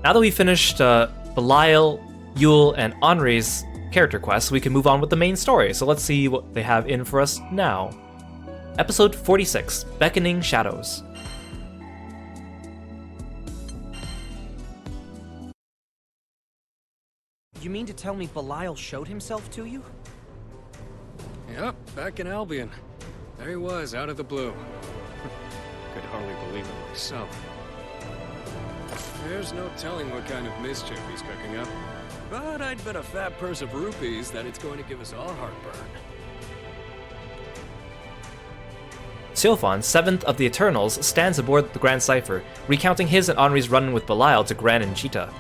Now that we finished Belial, Yule, and Henri's character quests, we can move on with the main story. So let's see what they have in for us now. Episode 46, Beckoning Shadows. You mean to tell me Belial showed himself to you? Yep, back in Albion. There he was, out of the blue. Could hardly believe it myself. There's no telling what kind of mischief he's cooking up. But I'd bet a fat purse of rupees that it's going to give us all heartburn. Sylphon, 7th of the Eternals, stands aboard the Grand Cipher, recounting his and Henri's run with Belial to Gran and Cheetah.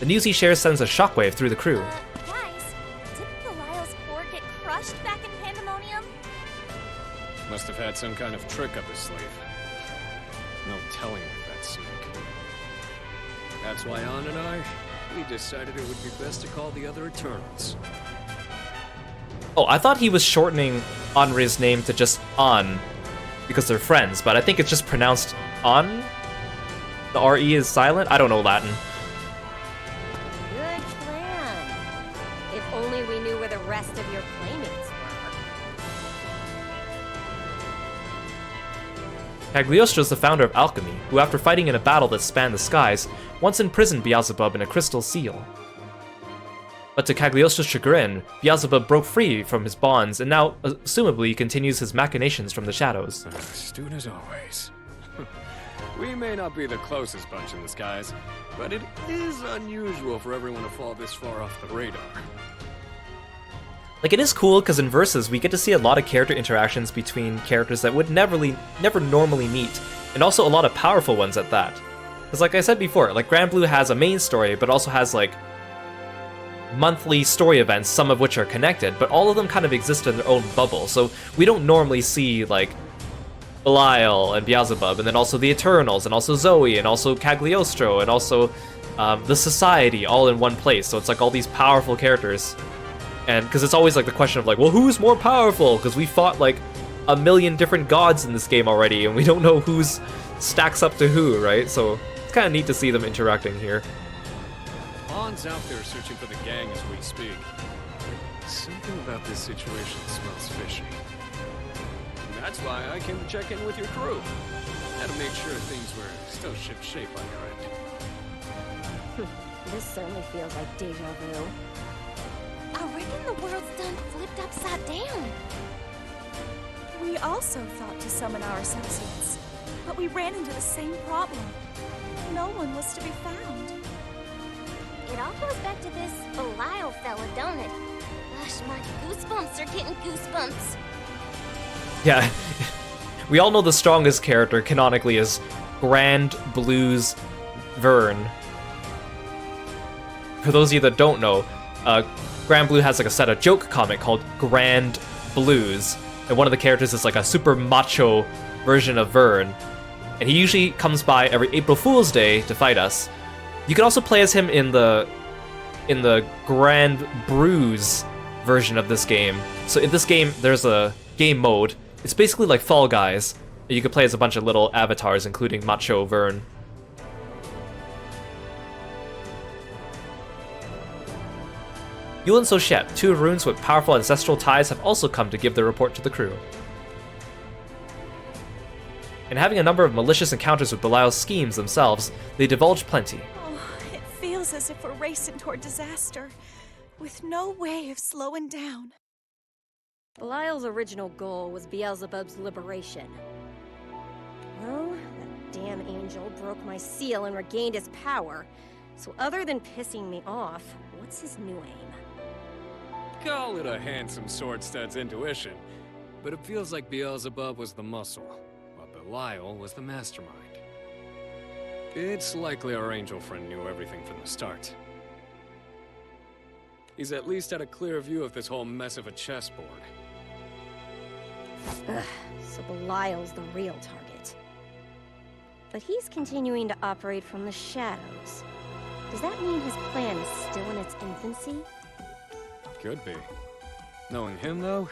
The news he shares sends a shockwave through the crew. Guys, didn't Belial's core get crushed back in Pandemonium? Must have had some kind of trick up his sleeve. No telling with that snake. That's why An and I, we decided it would be best to call the other Eternals. Oh, I thought he was shortening Henri's name to just An, because they're friends, but I think it's just pronounced An? The R-E is silent? I don't know Latin. Good plan. If only we knew where the rest of your playmates were. Cagliostro is the founder of alchemy, who after fighting in a battle that spanned the skies, once imprisoned Beelzebub in a crystal seal. But to Cagliostro's chagrin, Beelzebub broke free from his bonds and now, assumably, continues his machinations from the shadows. Astute as always. We may not be the closest bunch in the skies, but it is unusual for everyone to fall this far off the radar. Like, it is cool because in Versus, we get to see a lot of character interactions between characters that would never normally meet, and also a lot of powerful ones at that. Because like I said before, like Granblue has a main story, but also has like monthly story events, some of which are connected, but all of them kind of exist in their own bubble, so we don't normally see like Belial and Beelzebub, and then also the Eternals, and also Zoe, and also Cagliostro, and also the Society all in one place, so it's like all these powerful characters. And because it's always like the question of like, well, who's more powerful? Because we fought like a million different gods in this game already, and we don't know who's stacks up to who, right? So it's kind of neat to see them interacting here. Han's out there searching for the gang as we speak. Something about this situation smells fishy. And that's why I came to check in with your crew. Had to make sure things were still shipshape on your end. This certainly feels like deja vu. I reckon the world's done flipped upside down. We also thought to summon our associates, but we ran into the same problem. No one was to be found. It all goes back to this Belial fella, don't it? Gosh, my goosebumps are getting goosebumps. Yeah, we all know the strongest character canonically is Granblue's Vern. For those of you that don't know, Granblue has like a set of joke comic called Grand Blues, and one of the characters is like a super macho version of Vern, and he usually comes by every April Fool's Day to fight us. You can also play as him in the Grand Brews version of this game. So in this game, there's a game mode. It's basically like Fall Guys. You can play as a bunch of little avatars, including Macho Vern. Yule and Sochette, two runes with powerful ancestral ties, have also come to give their report to the crew. And having a number of malicious encounters with Belial's schemes themselves, they divulge plenty. Oh, it feels as if we're racing toward disaster, with no way of slowing down. Belial's original goal was Beelzebub's liberation. Well, that damn angel broke my seal and regained his power. So other than pissing me off, what's his new aim? Call it a handsome sword stud's intuition, but it feels like Beelzebub was the muscle, while Belial was the mastermind. It's likely our angel friend knew everything from the start. He's at least had a clear view of this whole mess of a chessboard. Ugh, so Belial's the real target. But he's continuing to operate from the shadows. Does that mean his plan is still in its infancy? Could be. Knowing him, though,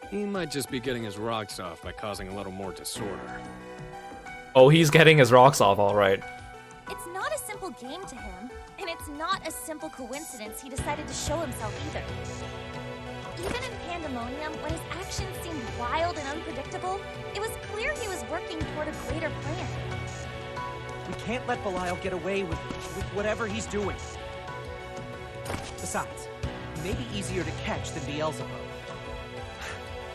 he might just be getting his rocks off by causing a little more disorder. Oh, he's getting his rocks off, all right. It's not beautiful game to him, and it's not a simple coincidence he decided to show himself either. Even in Pandemonium, when his actions seemed wild and unpredictable, it was clear he was working toward a greater plan. We can't let Belial get away with whatever he's doing. Besides, he may be easier to catch than Beelzebub.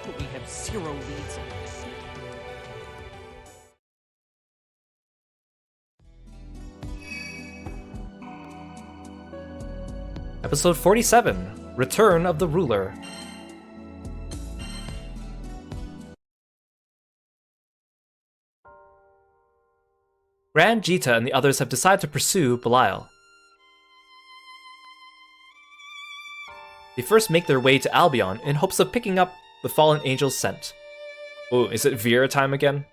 But we have zero leads on this. Episode 47, Return of the Ruler. Gran, Jita, and the others have decided to pursue Belial. They first make their way to Albion in hopes of picking up the fallen angel's scent. Oh, is it Vera time again?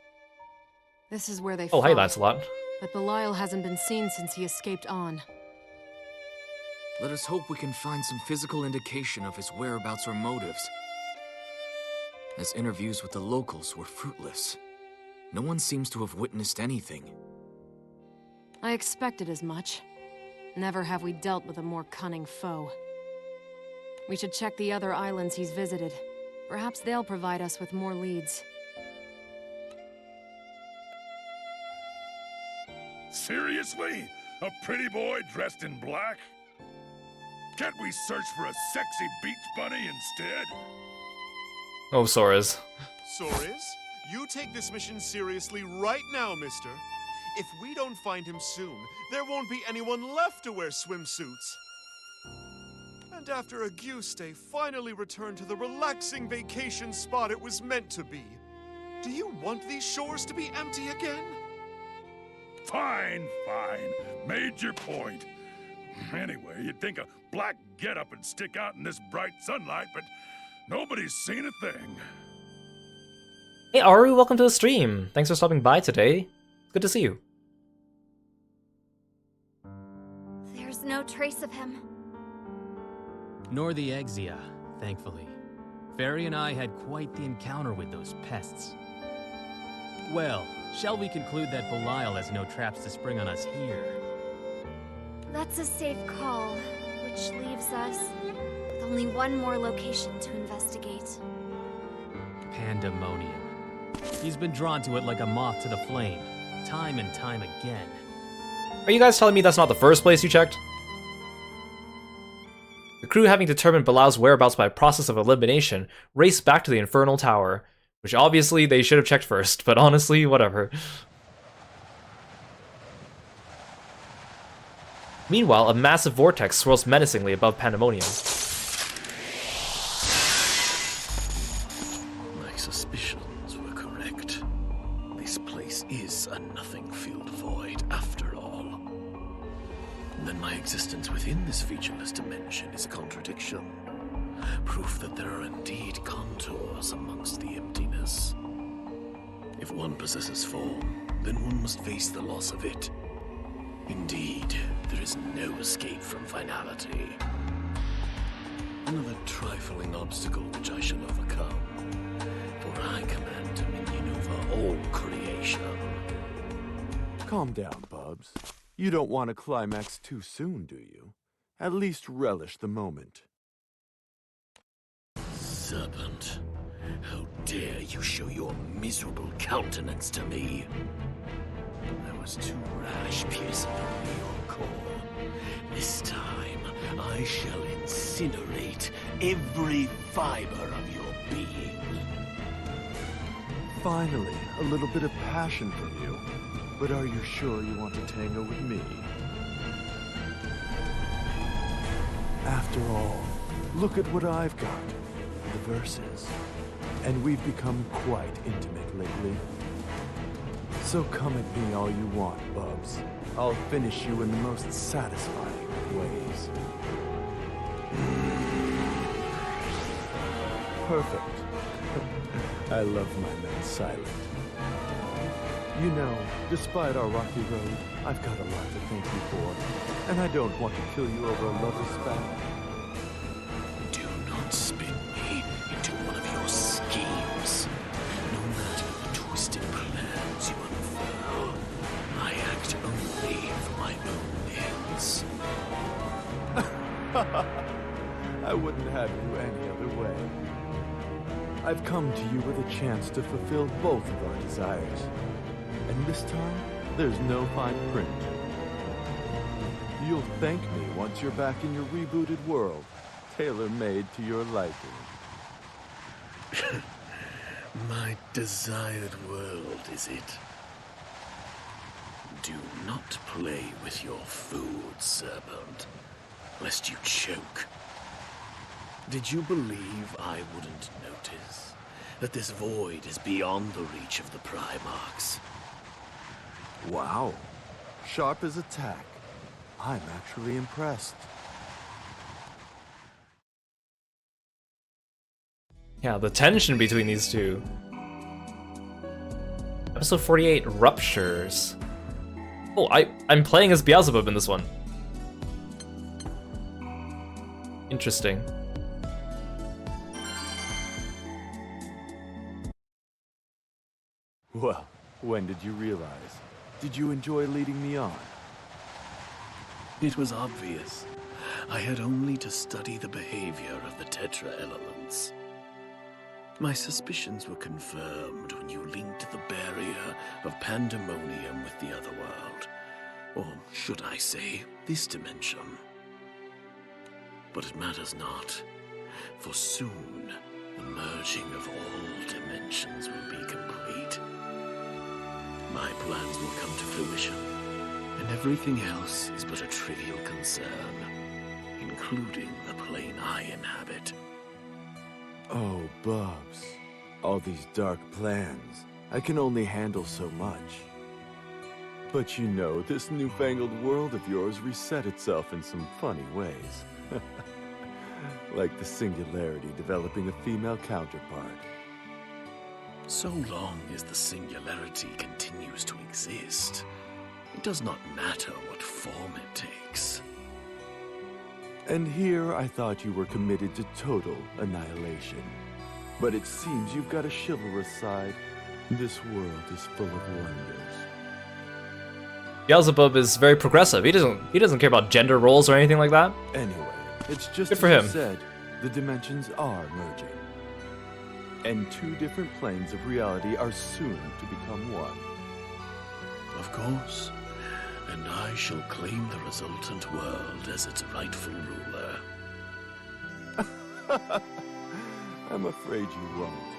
This is where they Oh, fought, hey Lancelot. but Belial hasn't been seen since he escaped on. Let us hope we can find some physical indication of his whereabouts or motives. As interviews with the locals were fruitless, no one seems to have witnessed anything. I expected as much. Never have we dealt with a more cunning foe. We should check the other islands he's visited. Perhaps they'll provide us with more leads. Seriously? A pretty boy dressed in black? Can't we search for a sexy beach bunny instead? Oh, Sora's. Soris, you take this mission seriously right now, mister. If we don't find him soon, there won't be anyone left to wear swimsuits. And after a Guste finally returned to the relaxing vacation spot it was meant to be, do you want these shores to be empty again? Fine, fine. Made your point. Anyway, you'd think a black getup would stick out in this bright sunlight, but nobody's seen a thing. Hey Aru, welcome to the stream. Thanks for stopping by today. Good to see you. There's no trace of him. Nor the Exia, thankfully. Fairy and I had quite the encounter with those pests. Well, shall we conclude that Belial has no traps to spring on us here? That's a safe call, which leaves us with only one more location to investigate. Pandemonium. He's been drawn to it like a moth to the flame, time and time again. Are you guys telling me that's not the first place you checked? The crew, having determined Belial's whereabouts by a process of elimination, raced back to the Infernal Tower, which obviously they should have checked first, but honestly, whatever. Meanwhile, a massive vortex swirls menacingly above Pandemonium. My suspicions were correct. This place is a nothing-filled void after all. Then my existence within this featureless dimension is a contradiction. Proof that there are indeed contours amongst the emptiness. If one possesses form, then one must face the loss of it. Indeed, there is no escape from finality. Another trifling obstacle which I shall overcome, for I command dominion over all creation. Calm down, Bubs. You don't want to climax too soon, do you? At least relish the moment. Serpent, how dare you show your miserable countenance to me? I was too rash piercing your core. This time, I shall incinerate every fiber of your being. Finally, a little bit of passion from you. But are you sure you want to tango with me? After all, look at what I've got. The Versus. And we've become quite intimate lately. So come at me all you want, Bubs. I'll finish you in the most satisfying of ways. Perfect. I love my men silent. You know, despite our rocky road, I've got a lot to thank you for. And I don't want to kill you over a lover's spat. Do not spin me into one of your schemes. No matter the twisted plans you unfurl, I act only for my own I wouldn't have you any other way. I've come to you with a chance to fulfill both of our desires. And this time, there's no fine print. You'll thank me once you're back in your rebooted world, tailor-made to your liking. My desired world, is it? Do not play with your food, serpent, lest you choke. Did you believe I wouldn't notice that this void is beyond the reach of the Primarchs? Wow. Sharp as a tack. I'm actually impressed. Yeah, the tension between these two. Episode 48, Ruptures. Oh, I'm playing as Beelzebub in this one. Interesting. Well, when did you realize? Did you enjoy leading me on? It was obvious. I had only to study the behavior of the Tetra elements. My suspicions were confirmed when you linked the barrier of pandemonium with the other world. Or should I say, this dimension. But it matters not, for soon the merging of all dimensions will be complete. My plans will come to fruition, and everything else is but a trivial concern, including the plane I inhabit. Oh, Bubs. All these dark plans. I can only handle so much. But you know, this newfangled world of yours reset itself in some funny ways. Like the singularity developing a female counterpart. So long as the singularity continues to exist, it does not matter what form it takes. And here I thought you were committed to total annihilation. But it seems you've got a chivalrous side. This world is full of wonders. Beelzebub is very progressive. He doesn't care about gender roles or anything like that. Anyway, it's just good for as him. you said, the dimensions are merging. And two different planes of reality are soon to become one. Of course. And I shall claim the resultant world as its rightful ruler. I'm afraid you won't.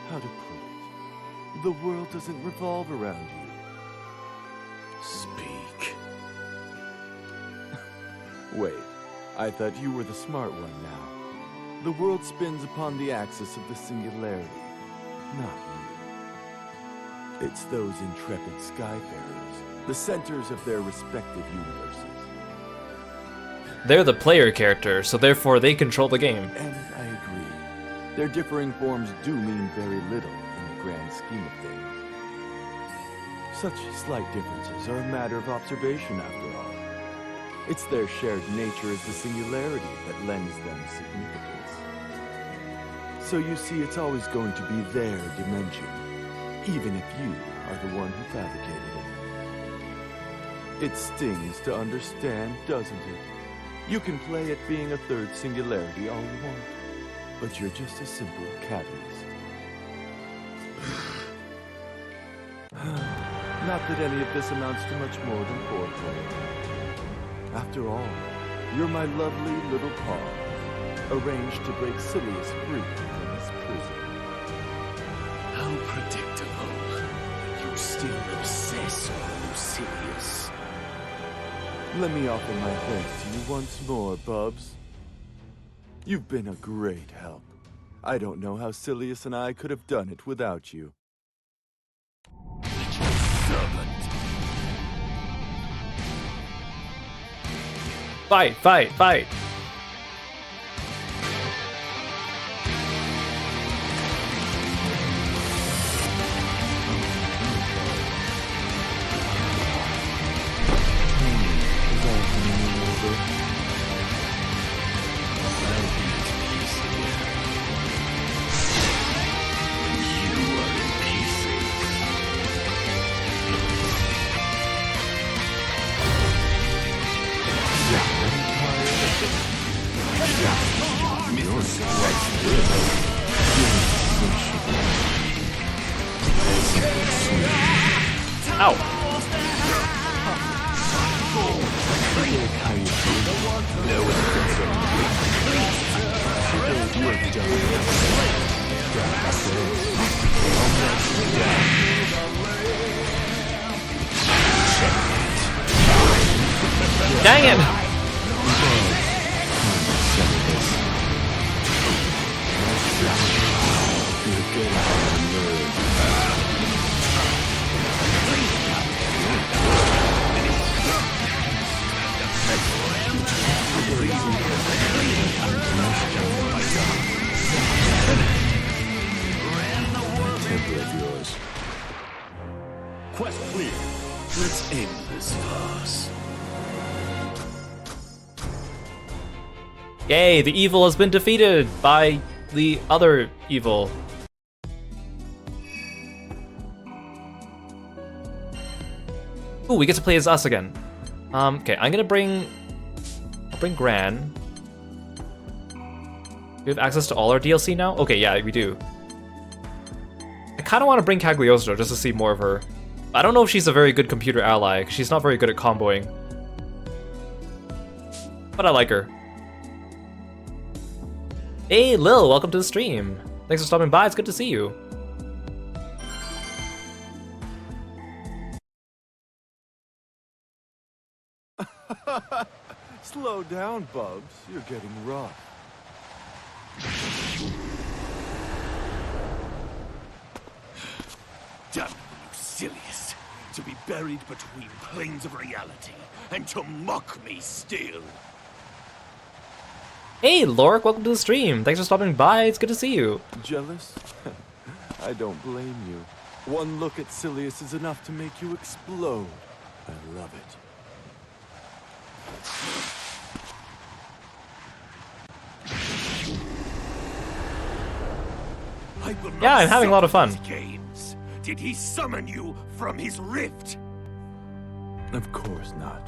How to put it? The world doesn't revolve around you. Speak. Wait, I thought you were the smart one now. The world spins upon the axis of the singularity, not you. It's those intrepid skyfarers, the centers of their respective universes. They're the player character, so therefore they control the game. And I agree. Their differing forms do mean very little in the grand scheme of things. Such slight differences are a matter of observation after all. It's their shared nature as the singularity that lends them significance. So you see, it's always going to be their dimension, even if you are the one who fabricated it. It stings to understand, doesn't it? You can play at being a third singularity all you want, but you're just a simple catalyst. Not that any of this amounts to much more than foreplay. After all, you're my lovely little paw, arranged to break Silius free from his prison. How predictable. You still obsess over Silius. Let me offer my thanks to you once more, Bubs. You've been a great help. I don't know how Silius and I could have done it without you. Fight, fight, fight! Ow! Dang it! Quest clear. Let's end this farce. Yay, the evil has been defeated by the other evil. Ooh, we get to play as us again. Okay, I'll bring Gran. We have access to all our DLC now? Okay, yeah, we do. I kind of want to bring Cagliostro just to see more of her. I don't know if she's a very good computer ally, because she's not very good at comboing. But I like her. Hey Lil, welcome to the stream. Thanks for stopping by, it's good to see you. Slow down, Bubs. You're getting rough. Damn you, silliest. To be buried between planes of reality, and to mock me still. Hey Lorik, welcome to the stream. Thanks for stopping by, it's good to see you. Jealous? I don't blame you. One look at Silius is enough to make you explode. I love it. Yeah, I'm having a lot of fun. Games. Did he summon you from his rift? Of course not.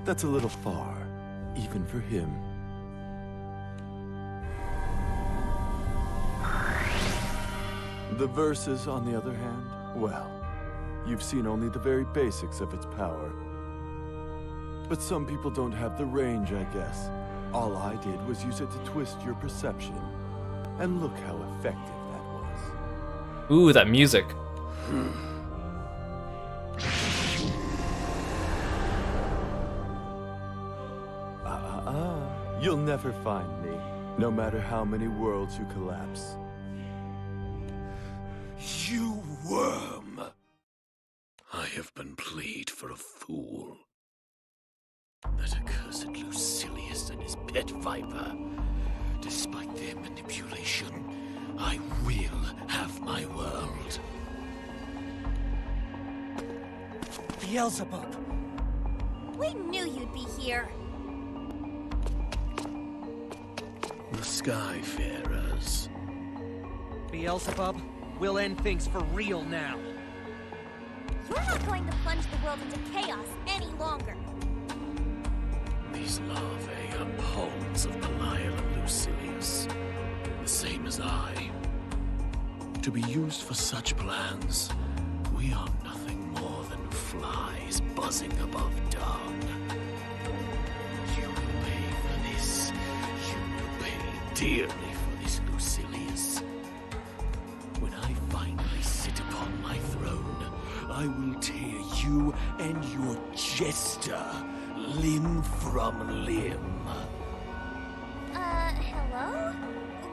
That's a little far, even for him. The Versus, on the other hand, well, you've seen only the very basics of its power. But some people don't have the range, I guess. All I did was use it to twist your perception. And look how effective that was. Ooh, that music. You'll never find me, no matter how many worlds you collapse. You worm! I have been played for a fool. That accursed Lucilius and his pet Viper. Despite their manipulation, I will have my world. Beelzebub! We knew you'd be here. The Skyfarers. Beelzebub, we'll end things for real now. You're not going to plunge the world into chaos any longer. These larvae are pawns of Belial and Lucilius. The same as I. To be used for such plans, we are nothing more than flies buzzing above dung. You will pay for this. You will pay dearly for this, Lucilius. When I finally sit upon my throne, I will tear you and your jester limb from limb. Hello?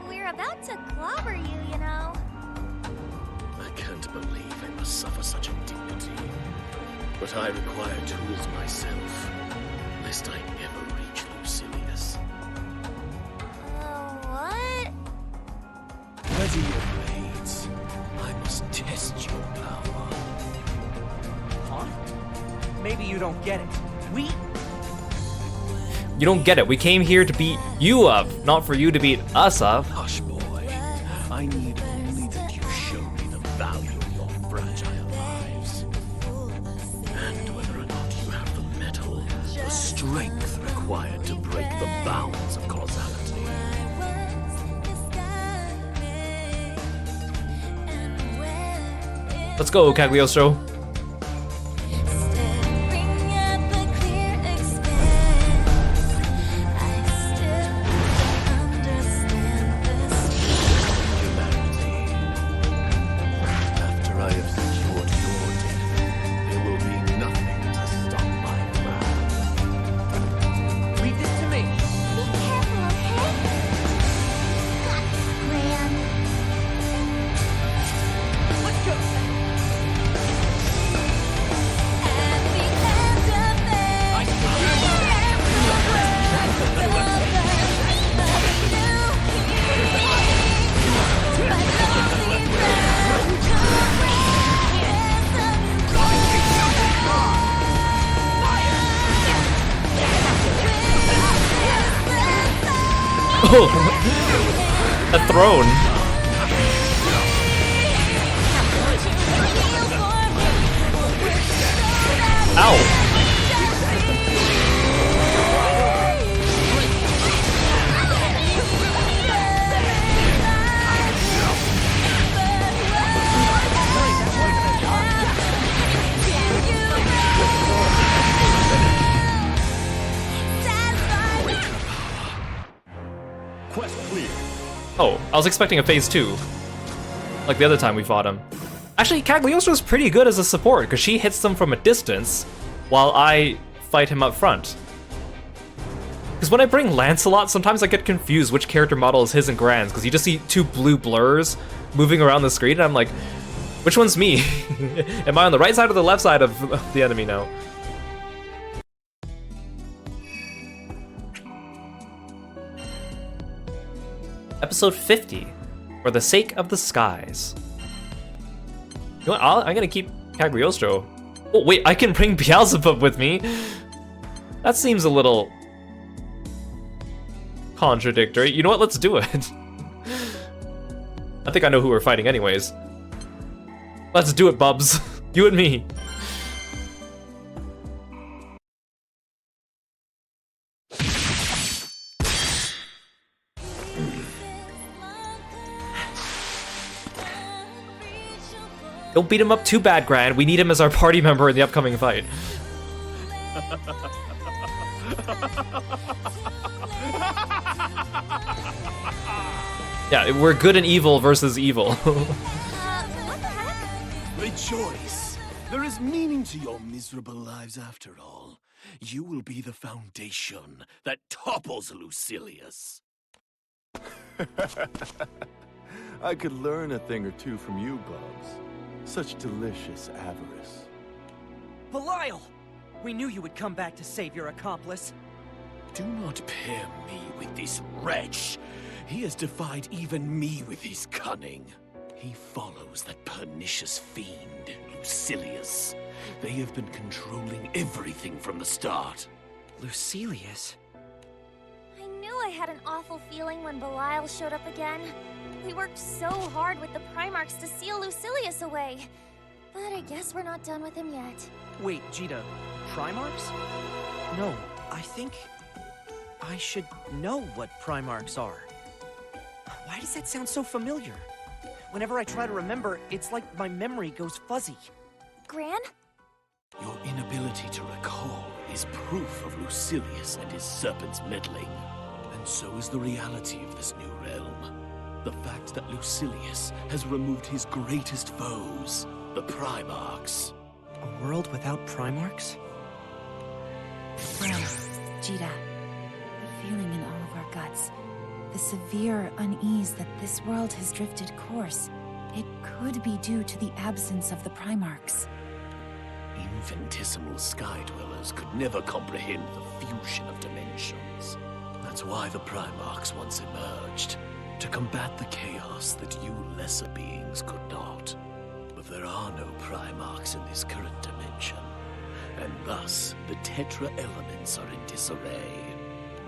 We're about to clobber you, you know. I can't believe I must suffer such indignity. But I require tools myself, lest I never reach Lucilius. What? Ready your blades. I must test your power. Huh? Maybe you don't get it. You don't get it. We came here to beat you up, not for you to beat us up. Hush, boy. I need only that you show me the value of your fragile lives. And whether or not you have the mettle, the strength required to break the bounds of causality. Let's go, Cagliostro. Oh, a throne. Ow. Quest clear. Oh, I was expecting a phase 2. Like the other time we fought him. Actually, Cagliostro's pretty good as a support, because she hits them from a distance, while I fight him up front. Because when I bring Lancelot, sometimes I get confused which character model is his and Gran's, because you just see two blue blurs moving around the screen, and I'm like, which one's me? Am I on the right side or the left side of the enemy now? Episode 50, For the Sake of the Skies. You know what, I'm gonna keep Cagliostro. Oh wait, I can bring Beelzebub with me? That seems a little contradictory. You know what, let's do it. I think I know who we're fighting anyways. Let's do it, bubs. You and me. Don't beat him up too bad, Gran. We need him as our party member in the upcoming fight. Yeah, we're good and evil versus evil. Rejoice! There is meaning to your miserable lives after all. You will be the foundation that topples Lucilius. I could learn a thing or two from you, Bubs. Such delicious avarice. Belial! We knew you would come back to save your accomplice. Do not pair me with this wretch. He has defied even me with his cunning. He follows that pernicious fiend, Lucilius. They have been controlling everything from the start. Lucilius? I knew I had an awful feeling when Belial showed up again. We worked so hard with the Primarchs to seal Lucilius away. But I guess we're not done with him yet. Wait, Jita, Primarchs? No, I think I should know what Primarchs are. Why does that sound so familiar? Whenever I try to remember, it's like my memory goes fuzzy. Gran? Your inability to recall is proof of Lucilius and his serpent's meddling. And so is the reality of this new realm. The fact that Lucilius has removed his greatest foes, the Primarchs. A world without Primarchs? Gran, Jita, the feeling in all of our guts, the severe unease that this world has drifted course, it could be due to the absence of the Primarchs. Infinitesimal sky dwellers could never comprehend the fusion of dimensions. That's why the Primarchs once emerged, to combat the chaos that you lesser beings could not. But there are no Primarchs in this current dimension, and thus the Tetra elements are in disarray.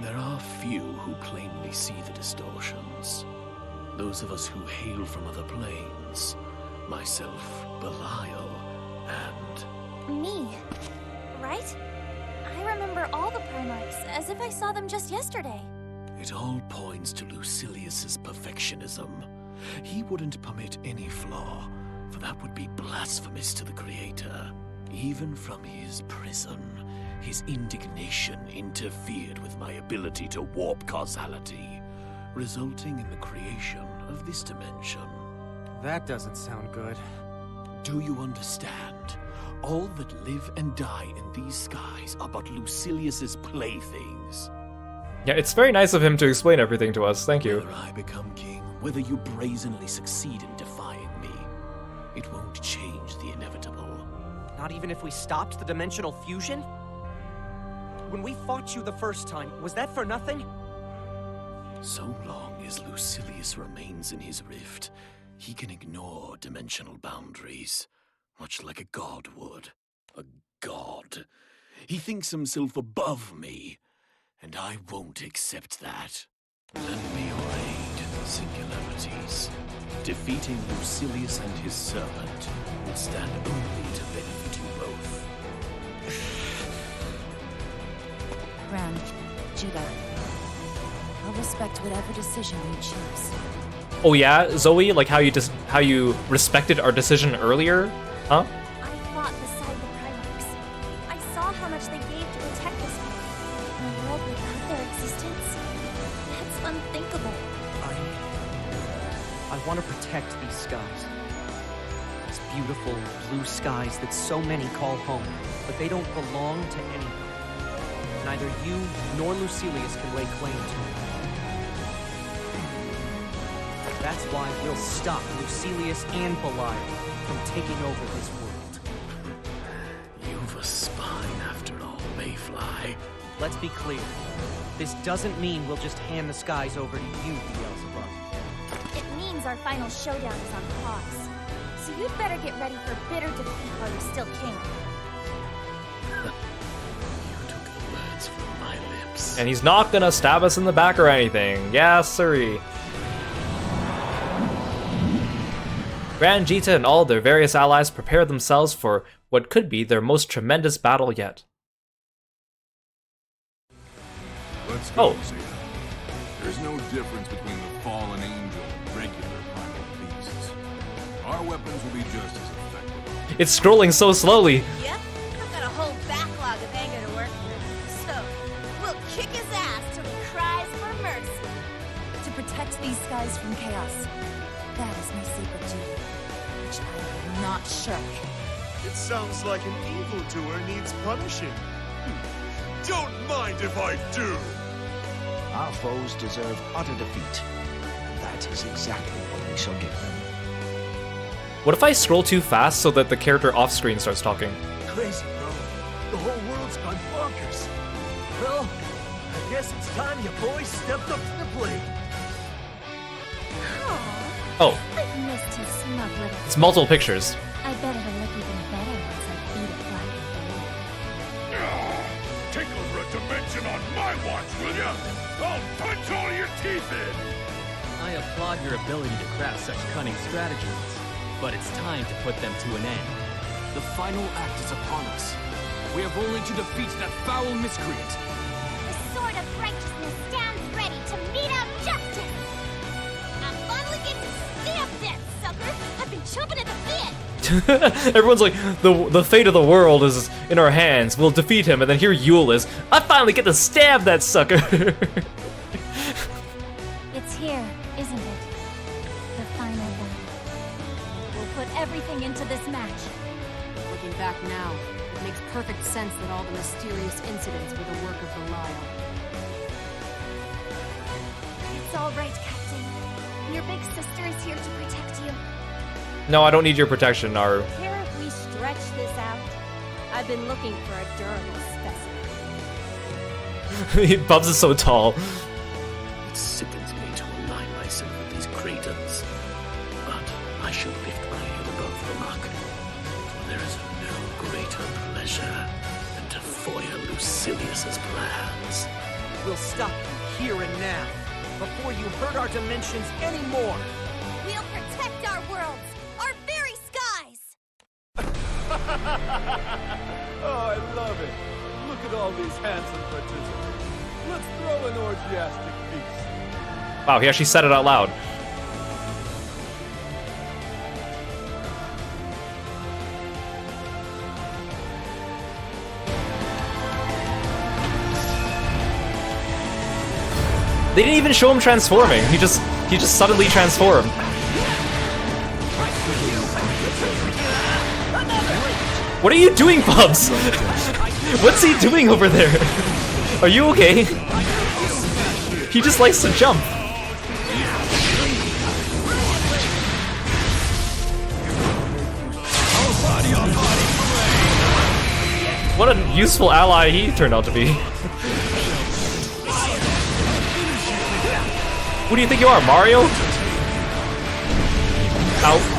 There are few who plainly see the distortions. Those of us who hail from other planes, myself, Belial, and... Me, right? I remember all the Primarchs, as if I saw them just yesterday. It all points to Lucilius's perfectionism. He wouldn't permit any flaw, for that would be blasphemous to the Creator. Even from his prison, his indignation interfered with my ability to warp causality, resulting in the creation of this dimension. That doesn't sound good. Do you understand? All that live and die in these skies are but Lucilius's playthings. Yeah, it's very nice of him to explain everything to us. Thank you. Whether I become king, whether you brazenly succeed in defying me, it won't change the inevitable. Not even if we stopped the dimensional fusion? When we fought you the first time, was that for nothing? So long as Lucilius remains in his rift, he can ignore dimensional boundaries, much like a god would. A god. He thinks himself above me, and I won't accept that. Lend me your aid, singularities. Defeating Lucilius and his servant will stand only to benefit you both. Gran, Judah, I'll respect whatever decision you choose. Oh yeah, Zoe, like how you respected our decision earlier, huh? I fought beside the Primarchs. I saw how much they gave to protect this world. In a world without their existence, that's unthinkable. I want to protect these skies. These beautiful blue skies that so many call home, but they don't belong to anyone. Neither you nor Lucilius can lay claim to it. That's why we'll stop Lucilius and Belial from taking over this world. You've a spine after all, Mayfly. Let's be clear. This doesn't mean we'll just hand the skies over to you, Beelzebub. It means our final showdown is on pause. So you'd better get ready for bitter defeat while you're still king. You took the words from my lips. And he's not gonna stab us in the back or anything. Yeah, sorry. Gran, Jita, and all their various allies prepare themselves for what could be their most tremendous battle yet. Let's go, Oh. Zeta. There's no difference between the fallen angel and regular primal beasts. Our weapons will be just as effective. It's scrolling so slowly. Yep, I've got a whole backlog of anger to work through. So, we'll kick his ass till he cries for mercy. To protect these skies from chaos, that is my sacred duty, which I will not shirk. It sounds like an evildoer needs punishing. Don't mind if I do. Our foes deserve utter defeat. That is exactly what we shall give them. What if I scroll too fast so that the character off screen starts talking? Crazy, bro. The whole world's gone bonkers. Well, I guess it's time you boys stepped up to the plate. Oh, I've missed his smug little... it's multiple pictures. I bet it'll look even better once I beat it black and Take over a dimension on my watch, will ya? I'll punch all your teeth in! I applaud your ability to craft such cunning strategies, but it's time to put them to an end. The final act is upon us. We have only to defeat that foul miscreant. The sword of righteousness stands ready to mete out justice! I'm finally getting to stamp that, sucker! I've been chomping at the bit! Everyone's like, the fate of the world is in our hands. We'll defeat him, and then here Yule is. I finally get to stab that sucker. It's here, isn't it? The final one. We'll put everything into this match. Looking back now, it makes perfect sense that all the mysterious incidents were the work of Belial. It's all right, Captain. Your big sister is here to protect you. No, I don't need your protection, Naru. Care if we stretch this out? I've been looking for a durable specimen. Bubs is so tall. It sickens me to align myself with these craters. But I shall lift my head above the muck. For there is no greater pleasure than to foil Lucilius's plans. We'll stop you here and now, before you hurt our dimensions anymore. We'll protect our worlds, our very skies! Oh, I love it. Look at all these handsome participants. Let's throw an orgiastic feast. Wow, he actually said it out loud. They didn't even show him transforming. He just suddenly transformed. What are you doing, Bubs? What's he doing over there? Are you okay? He just likes to jump. What a useful ally he turned out to be. Who do you think you are, Mario? Ow.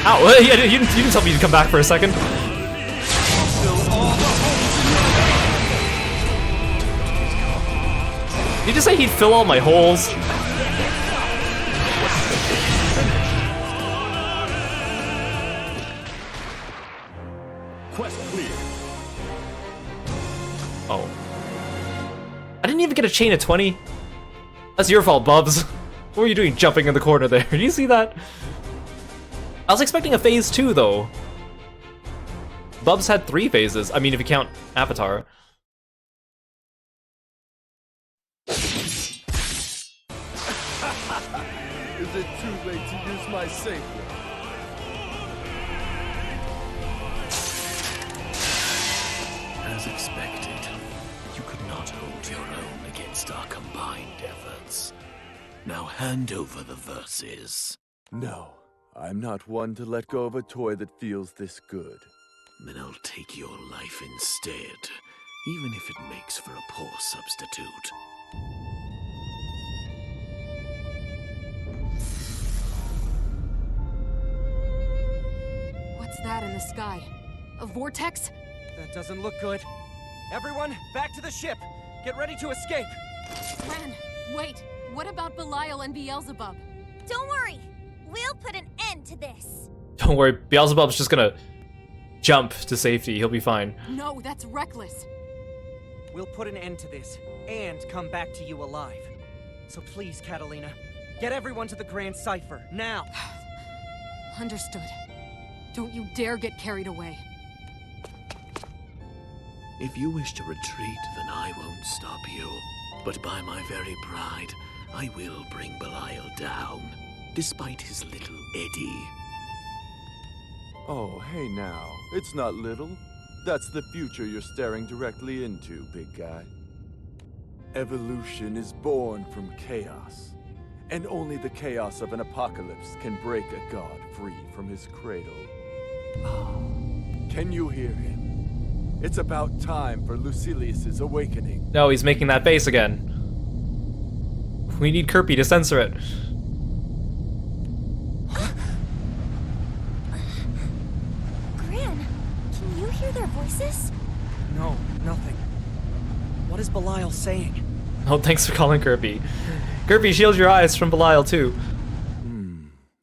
Ow, you didn't tell me to come back for a second. Did you just say he'd fill all my holes? Quest clear. Oh. I didn't even get a chain of 20. That's your fault, Bubs. What were you doing jumping in the corner there? Do you see that? I was expecting a phase 2 though. Bubs had 3 phases. I mean, if you count Avatar. Is it too late to use my savior? As expected, you could not hold your own against our combined efforts. Now hand over the verses. No, I'm not one to let go of a toy that feels this good. Then I'll take your life instead, even if it makes for a poor substitute. What's that in the sky? A vortex? That doesn't look good. Everyone, back to the ship! Get ready to escape! Ren, wait! What about Belial and Beelzebub? Don't worry! We'll put an end to this! Don't worry, Beelzebub's just gonna jump to safety. He'll be fine. No, that's reckless. We'll put an end to this, and come back to you alive. So please, Catalina, get everyone to the Grand Cipher, now! Understood. Don't you dare get carried away. If you wish to retreat, then I won't stop you. But by my very pride, I will bring Belial down, despite his little eddy. Oh, hey now. It's not little. That's the future you're staring directly into, big guy. Evolution is born from chaos. And only the chaos of an apocalypse can break a god free from his cradle. Can you hear him? It's about time for Lucilius's awakening. No, he's making that face again. We need Kirby to censor it. Gran, can you hear their voices? No, nothing. What is Belial saying? Oh, thanks for calling Kirby. Kirby, shield your eyes from Belial too.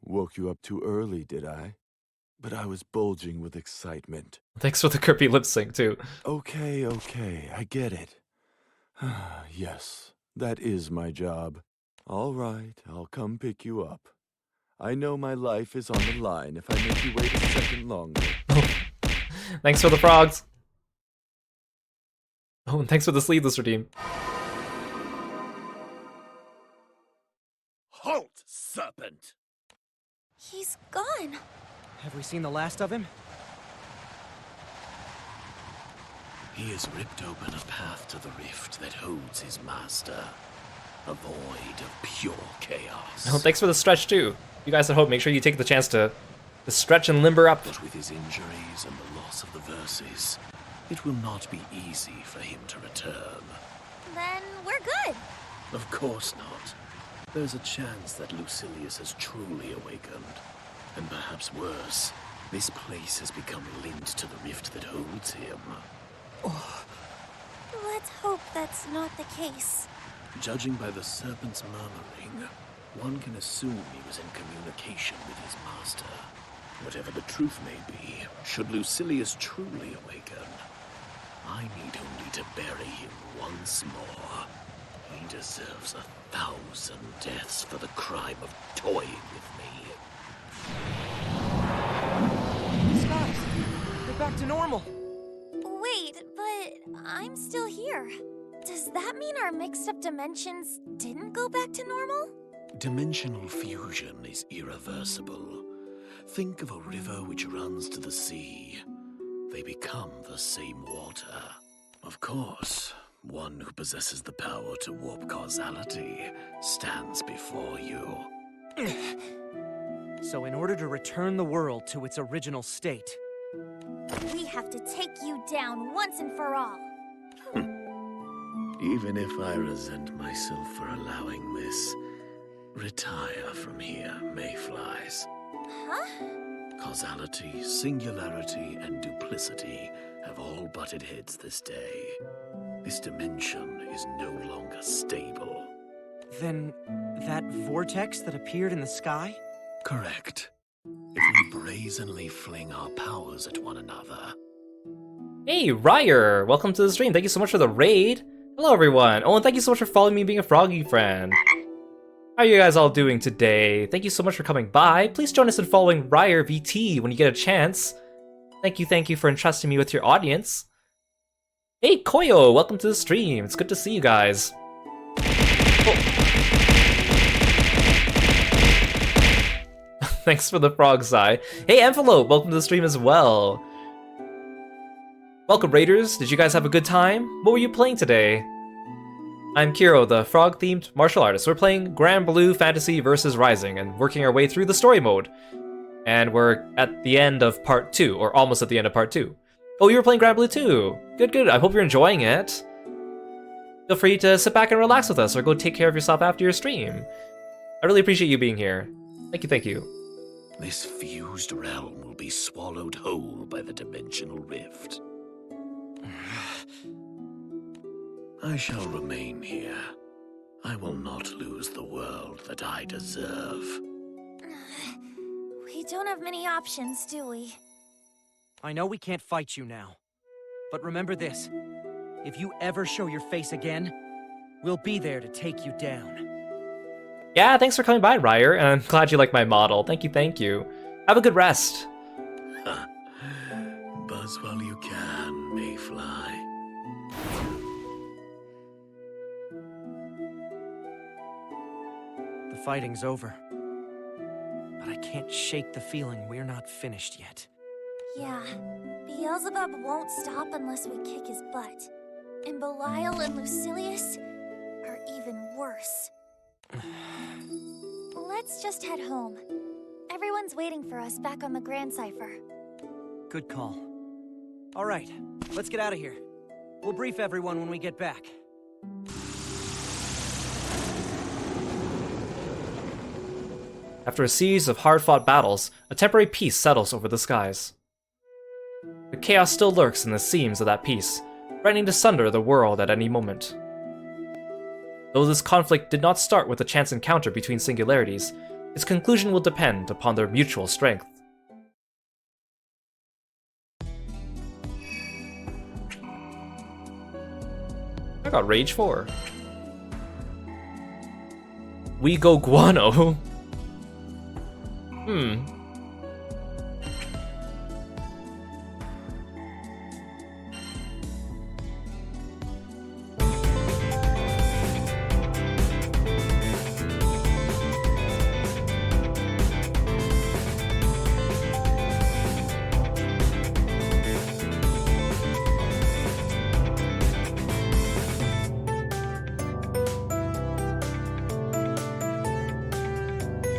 Woke you up too early, did I? But I was bulging with excitement. Thanks for the Kirby lip sync too. Okay, I get it. Yes, that is my job. All right, I'll come pick you up. I know my life is on the line if I make you wait a second longer. Thanks for the frogs. Oh, and thanks for the sleeveless redeem. Halt, serpent! He's gone. Have we seen the last of him? He has ripped open a path to the rift that holds his master. A void of pure chaos. Oh, thanks for the stretch too. You guys at home, make sure you take the chance to stretch and limber up. But with his injuries and the loss of the verses, it will not be easy for him to return. Then we're good. Of course not. There's a chance that Lucilius has truly awakened. And perhaps worse, this place has become linked to the rift that holds him. Let's hope that's not the case. Judging by the serpent's murmuring, one can assume he was in communication with his master. Whatever the truth may be, should Lucilius truly awaken, I need only to bury him once more. He deserves 1,000 deaths for the crime of toying with me. Skies, they're back to normal. Wait, but I'm still here. Does that mean our mixed-up dimensions didn't go back to normal? Dimensional fusion is irreversible. Think of a river which runs to the sea. They become the same water. Of course, one who possesses the power to warp causality stands before you. So in order to return the world to its original state, we have to take you down once and for all. Even if I resent myself for allowing this, retire from here, Mayflies. Huh? Causality, singularity, and duplicity have all butted heads this day. This dimension is no longer stable. Then that vortex that appeared in the sky? Correct. If we brazenly fling our powers at one another. Hey, Ryer! Welcome to the stream. Thank you so much for the raid. Hello, everyone. Oh, and thank you so much for following me and being a froggy friend. How are you guys all doing today? Thank you so much for coming by. Please join us in following Ryer VT when you get a chance. Thank you for entrusting me with your audience. Hey, Koyo! Welcome to the stream. It's good to see you guys. Oh. Thanks for the frog sigh. Hey, Envelope! Welcome to the stream as well. Welcome, Raiders. Did you guys have a good time? What were you playing today? I'm Kiro, the frog-themed martial artist. We're playing Granblue Fantasy Versus Rising and working our way through the story mode. And we're at the end of part 2, or almost at the end of part 2. Oh, you were playing Granblue too. Good. I hope you're enjoying it. Feel free to sit back and relax with us, or go take care of yourself after your stream. I really appreciate you being here. Thank you. This fused realm will be swallowed whole by the dimensional rift. I shall remain here. I will not lose the world that I deserve. We don't have many options, do we? I know we can't fight you now. But remember this. If you ever show your face again, we'll be there to take you down. Yeah, thanks for coming by, Ryer, and I'm glad you like my model. Thank you. Have a good rest. Buzz while you can, Mayfly. The fighting's over. But I can't shake the feeling we're not finished yet. Yeah, Beelzebub won't stop unless we kick his butt. And Belial and Lucilius are even worse. Let's just head home. Everyone's waiting for us back on the Grand Cipher. Good call. All right, let's get out of here. We'll brief everyone when we get back. After a series of hard-fought battles, a temporary peace settles over the skies. The chaos still lurks in the seams of that peace, threatening to sunder the world at any moment. Though this conflict did not start with a chance encounter between singularities, its conclusion will depend upon their mutual strength. I got Rage 4. We go Guano.